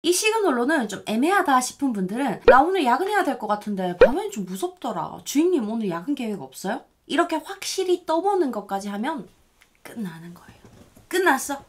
이 시그널로는 좀 애매하다 싶은 분들은 나 오늘 야근해야 될 것 같은데 밤엔 좀 무섭더라. 주인님 오늘 야근 계획 없어요? 이렇게 확실히 떠보는 것까지 하면 끝나는 거예요. 끝났어.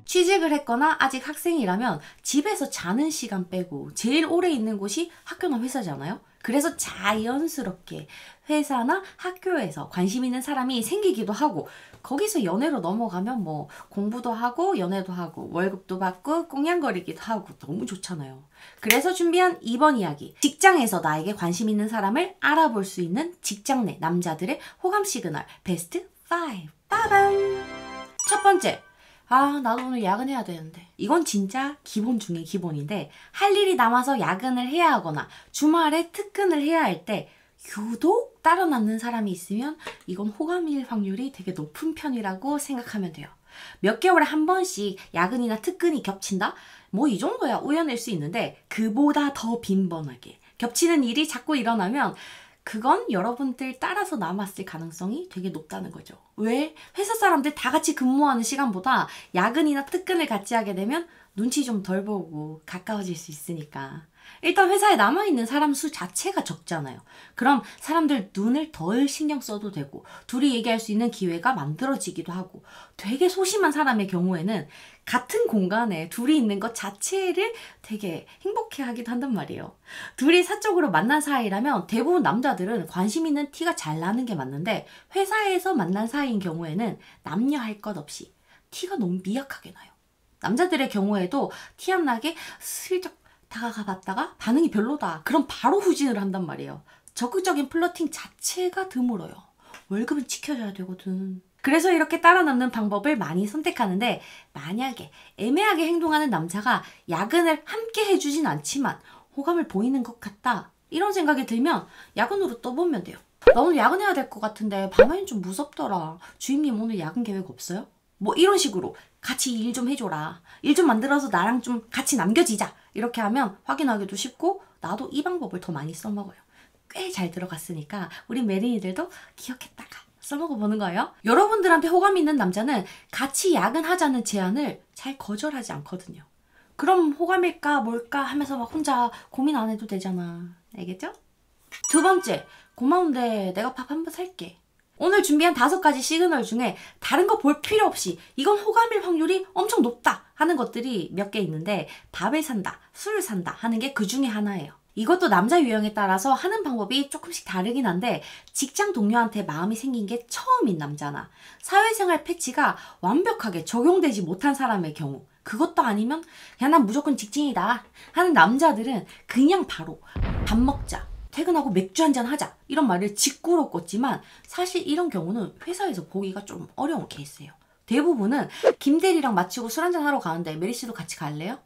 취직을 했거나 아직 학생이라면 집에서 자는 시간 빼고 제일 오래 있는 곳이 학교나 회사잖아요. 그래서 자연스럽게 회사나 학교에서 관심 있는 사람이 생기기도 하고 거기서 연애로 넘어가면 뭐 공부도 하고 연애도 하고 월급도 받고 꽁냥거리기도 하고 너무 좋잖아요. 그래서 준비한 이번 이야기, 직장에서 나에게 관심 있는 사람을 알아볼 수 있는 직장 내 남자들의 호감 시그널 베스트 5. 빠밤! 첫 번째, 나도 오늘 야근해야 되는데. 이건 진짜 기본 중에 기본인데 할 일이 남아서 야근을 해야 하거나 주말에 특근을 해야 할 때 유독 따로 남는 사람이 있으면 이건 호감일 확률이 되게 높은 편이라고 생각하면 돼요. 몇 개월에 한 번씩 야근이나 특근이 겹친다? 뭐 이 정도야 우연일 수 있는데 그보다 더 빈번하게 겹치는 일이 자꾸 일어나면 그건 여러분들 따라서 남았을 가능성이 되게 높다는 거죠. 왜? 회사 사람들 다 같이 근무하는 시간보다 야근이나 특근을 같이 하게 되면 눈치 좀 덜 보고 가까워질 수 있으니까. 일단 회사에 남아있는 사람 수 자체가 적잖아요. 그럼 사람들 눈을 덜 신경 써도 되고 둘이 얘기할 수 있는 기회가 만들어지기도 하고 되게 소심한 사람의 경우에는 같은 공간에 둘이 있는 것 자체를 되게 행복해하기도 한단 말이에요. 둘이 사적으로 만난 사이라면 대부분 남자들은 관심 있는 티가 잘 나는 게 맞는데 회사에서 만난 사이인 경우에는 남녀 할 것 없이 티가 너무 미약하게 나요. 남자들의 경우에도 티 안 나게 슬쩍 다가가 봤다가 반응이 별로다. 그럼 바로 후진을 한단 말이에요. 적극적인 플러팅 자체가 드물어요. 월급은 지켜줘야 되거든. 그래서 이렇게 따라 남는 방법을 많이 선택하는데 만약에 애매하게 행동하는 남자가 야근을 함께 해주진 않지만 호감을 보이는 것 같다. 이런 생각이 들면 야근으로 떠보면 돼요. 나 오늘 야근해야 될 것 같은데 밤엔 좀 무섭더라. 주임님 오늘 야근 계획 없어요? 뭐 이런 식으로 같이 일 좀 해줘라. 일 좀 만들어서 나랑 좀 같이 남겨지자. 이렇게 하면 확인하기도 쉽고 나도 이 방법을 더 많이 써먹어요. 꽤 잘 들어갔으니까 우리 메린이들도 기억했다가 써먹어보는 거예요. 여러분들한테 호감 있는 남자는 같이 야근하자는 제안을 잘 거절하지 않거든요. 그럼 호감일까 뭘까 하면서 막 혼자 고민 안 해도 되잖아. 알겠죠? 두 번째, 고마운데 내가 밥 한 번 살게. 오늘 준비한 5가지 시그널 중에 다른 거 볼 필요 없이 이건 호감일 확률이 엄청 높다 하는 것들이 몇 개 있는데 밥을 산다, 술을 산다 하는 게 그 중에 하나예요. 이것도 남자 유형에 따라서 하는 방법이 조금씩 다르긴 한데 직장 동료한테 마음이 생긴 게 처음인 남자나 사회생활 패치가 완벽하게 적용되지 못한 사람의 경우 그것도 아니면 그냥 난 무조건 직진이다 하는 남자들은 그냥 바로 밥 먹자. 퇴근하고 맥주 한잔 하자 이런 말을 직구로 꽂지만 사실 이런 경우는 회사에서 보기가 좀 어려운 케이스예요. 대부분은 김대리랑 마치고 술 한잔 하러 가는데 메리씨도 같이 갈래요?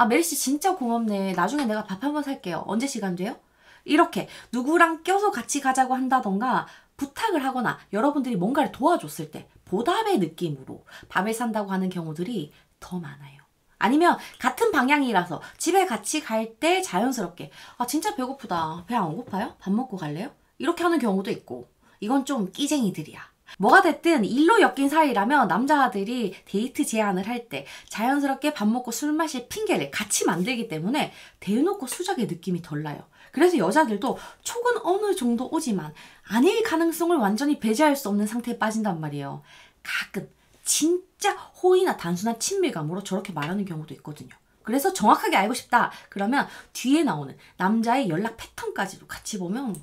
메리씨 진짜 고맙네. 나중에 내가 밥 한번 살게요. 언제 시간 돼요? 이렇게 누구랑 껴서 같이 가자고 한다던가 부탁을 하거나 여러분들이 뭔가를 도와줬을 때 보답의 느낌으로 밥을 산다고 하는 경우들이 더 많아요. 아니면 같은 방향이라서 집에 같이 갈 때 자연스럽게 진짜 배고프다. 배 안 고파요? 밥 먹고 갈래요? 이렇게 하는 경우도 있고 이건 좀 끼쟁이들이야. 뭐가 됐든 일로 엮인 사이라면 남자들이 데이트 제안을 할 때 자연스럽게 밥 먹고 술 마실 핑계를 같이 만들기 때문에 대놓고 수작의 느낌이 덜 나요. 그래서 여자들도 촉은 어느 정도 오지만 아닐 가능성을 완전히 배제할 수 없는 상태에 빠진단 말이에요. 가끔 진짜 호의나 단순한 친밀감으로 저렇게 말하는 경우도 있거든요. 그래서 정확하게 알고 싶다. 그러면 뒤에 나오는 남자의 연락 패턴까지도 같이 보면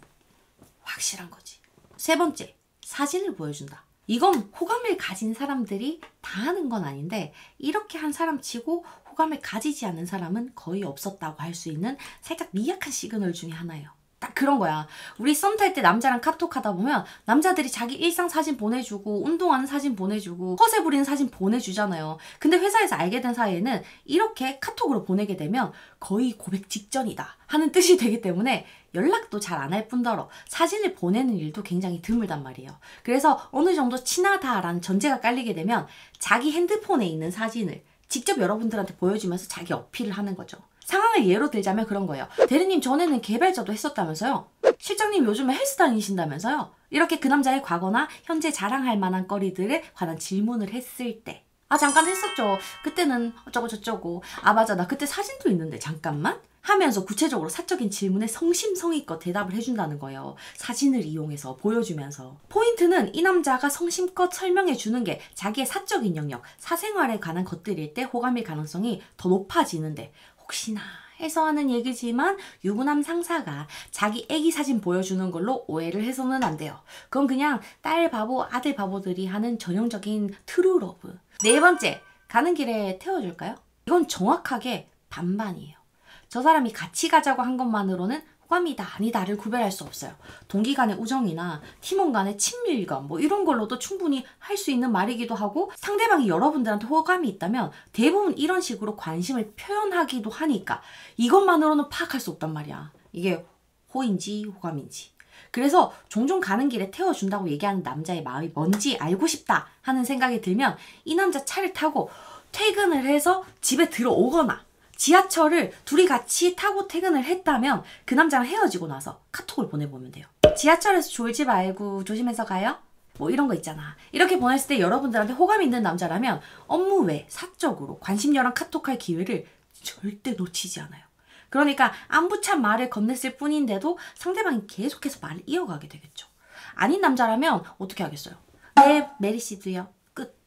확실한 거지. 세 번째, 사진을 보여준다. 이건 호감을 가진 사람들이 다 하는 건 아닌데 이렇게 한 사람 치고 호감을 가지지 않는 사람은 거의 없었다고 할 수 있는 살짝 미약한 시그널 중에 하나예요. 딱 그런 거야. 우리 썸 탈 때 남자랑 카톡 하다 보면 남자들이 자기 일상 사진 보내주고 운동하는 사진 보내주고 허세 부리는 사진 보내주잖아요. 근데 회사에서 알게 된 사이에는 이렇게 카톡으로 보내게 되면 거의 고백 직전이다 하는 뜻이 되기 때문에 연락도 잘 안 할 뿐더러 사진을 보내는 일도 굉장히 드물단 말이에요. 그래서 어느 정도 친하다라는 전제가 깔리게 되면 자기 핸드폰에 있는 사진을 직접 여러분들한테 보여주면서 자기 어필을 하는 거죠. 상황을 예로 들자면 그런 거예요. 대리님 전에는 개발자도 했었다면서요? 실장님 요즘에 헬스 다니신다면서요? 이렇게 그 남자의 과거나 현재 자랑할 만한 거리들에 관한 질문을 했을 때 아 잠깐 했었죠. 그때는 어쩌고 저쩌고. 아 맞아 나 그때 사진도 있는데 잠깐만. 하면서 구체적으로 사적인 질문에 성심성의껏 대답을 해준다는 거예요. 사진을 이용해서 보여주면서. 포인트는 이 남자가 성심껏 설명해 주는 게 자기의 사적인 영역, 사생활에 관한 것들일 때 호감일 가능성이 더 높아지는데 혹시나 해서 하는 얘기지만 유부남 상사가 자기 애기 사진 보여주는 걸로 오해를 해서는 안 돼요. 그건 그냥 딸 바보, 아들 바보들이 하는 전형적인 트루러브. 네 번째, 가는 길에 태워줄까요? 이건 정확하게 반반이에요. 저 사람이 같이 가자고 한 것만으로는 호감이다 아니다를 구별할 수 없어요. 동기 간의 우정이나 팀원 간의 친밀감 뭐 이런 걸로도 충분히 할 수 있는 말이기도 하고 상대방이 여러분들한테 호감이 있다면 대부분 이런 식으로 관심을 표현하기도 하니까 이것만으로는 파악할 수 없단 말이야. 이게 호인지 호감인지. 그래서 종종 가는 길에 태워준다고 얘기하는 남자의 마음이 뭔지 알고 싶다 하는 생각이 들면 이 남자 차를 타고 퇴근을 해서 집에 들어오거나 지하철을 둘이 같이 타고 퇴근을 했다면 그 남자랑 헤어지고 나서 카톡을 보내보면 돼요. 지하철에서 졸지 말고 조심해서 가요? 뭐 이런 거 있잖아. 이렇게 보냈을 때 여러분들한테 호감이 있는 남자라면 업무 외 사적으로 관심녀랑 카톡할 기회를 절대 놓치지 않아요. 그러니까 안부찬 말을 건넸을 뿐인데도 상대방이 계속해서 말을 이어가게 되겠죠. 아닌 남자라면 어떻게 하겠어요? 네, 메리씨도요. 끝.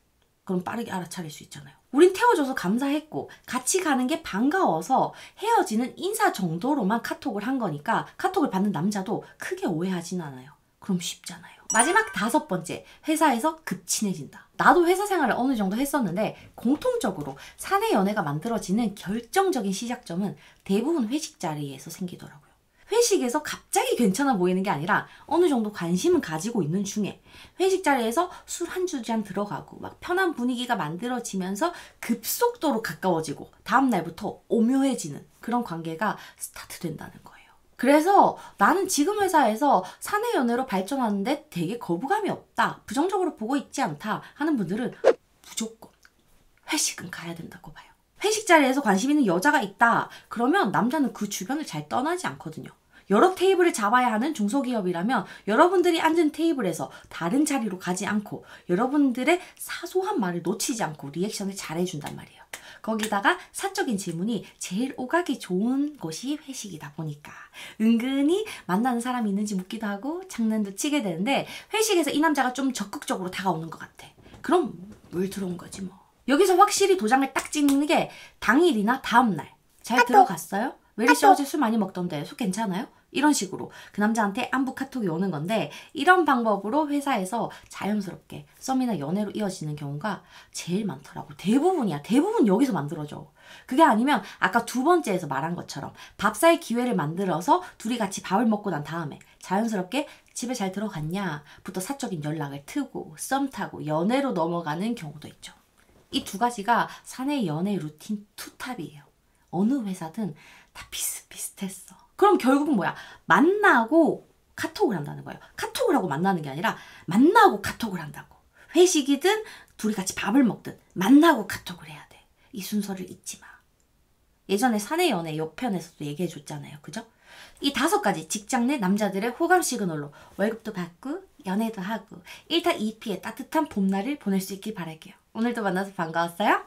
그럼 빠르게 알아차릴 수 있잖아요. 우린 태워줘서 감사했고 같이 가는 게 반가워서 헤어지는 인사 정도로만 카톡을 한 거니까 카톡을 받는 남자도 크게 오해하진 않아요. 그럼 쉽잖아요. 마지막 5번째, 회사에서 급친해진다. 나도 회사 생활을 어느 정도 했었는데 공통적으로 사내 연애가 만들어지는 결정적인 시작점은 대부분 회식 자리에서 생기더라고요. 회식에서 갑자기 괜찮아 보이는 게 아니라 어느 정도 관심은 가지고 있는 중에 회식 자리에서 술 한 두 잔 들어가고 막 편한 분위기가 만들어지면서 급속도로 가까워지고 다음 날부터 오묘해지는 그런 관계가 스타트된다는 거예요. 그래서 나는 지금 회사에서 사내 연애로 발전하는데 되게 거부감이 없다, 부정적으로 보고 있지 않다 하는 분들은 무조건 회식은 가야 된다고 봐요. 회식 자리에서 관심 있는 여자가 있다 그러면 남자는 그 주변을 잘 떠나지 않거든요. 여러 테이블을 잡아야 하는 중소기업이라면 여러분들이 앉은 테이블에서 다른 자리로 가지 않고 여러분들의 사소한 말을 놓치지 않고 리액션을 잘해준단 말이에요. 거기다가 사적인 질문이 제일 오가기 좋은 곳이 회식이다 보니까 은근히 만나는 사람이 있는지 묻기도 하고 장난도 치게 되는데 회식에서 이 남자가 좀 적극적으로 다가오는 것 같아. 그럼 물 들어온 거지 뭐. 여기서 확실히 도장을 딱 찍는 게 당일이나 다음날 잘 들어갔어요? 메리씨 어제 술 많이 먹던데 속 괜찮아요? 이런 식으로 그 남자한테 안부 카톡이 오는 건데 이런 방법으로 회사에서 자연스럽게 썸이나 연애로 이어지는 경우가 제일 많더라고. 대부분이야. 대부분 여기서 만들어져. 그게 아니면 아까 2번째에서 말한 것처럼 밥 살 기회를 만들어서 둘이 같이 밥을 먹고 난 다음에 자연스럽게 집에 잘 들어갔냐 부터 사적인 연락을 트고 썸 타고 연애로 넘어가는 경우도 있죠. 이 2가지가 사내 연애 루틴 투탑이에요. 어느 회사든 다 비슷비슷했어. 그럼 결국은 뭐야? 만나고 카톡을 한다는 거예요. 카톡을 하고 만나는 게 아니라 만나고 카톡을 한다고. 회식이든 둘이 같이 밥을 먹든 만나고 카톡을 해야 돼. 이 순서를 잊지 마. 예전에 사내 연애 옆편에서도 얘기해 줬잖아요. 그죠? 이 5가지 직장 내 남자들의 호감 시그널로 월급도 받고 연애도 하고 1타 2피의 따뜻한 봄날을 보낼 수 있길 바랄게요. 오늘도 만나서 반가웠어요.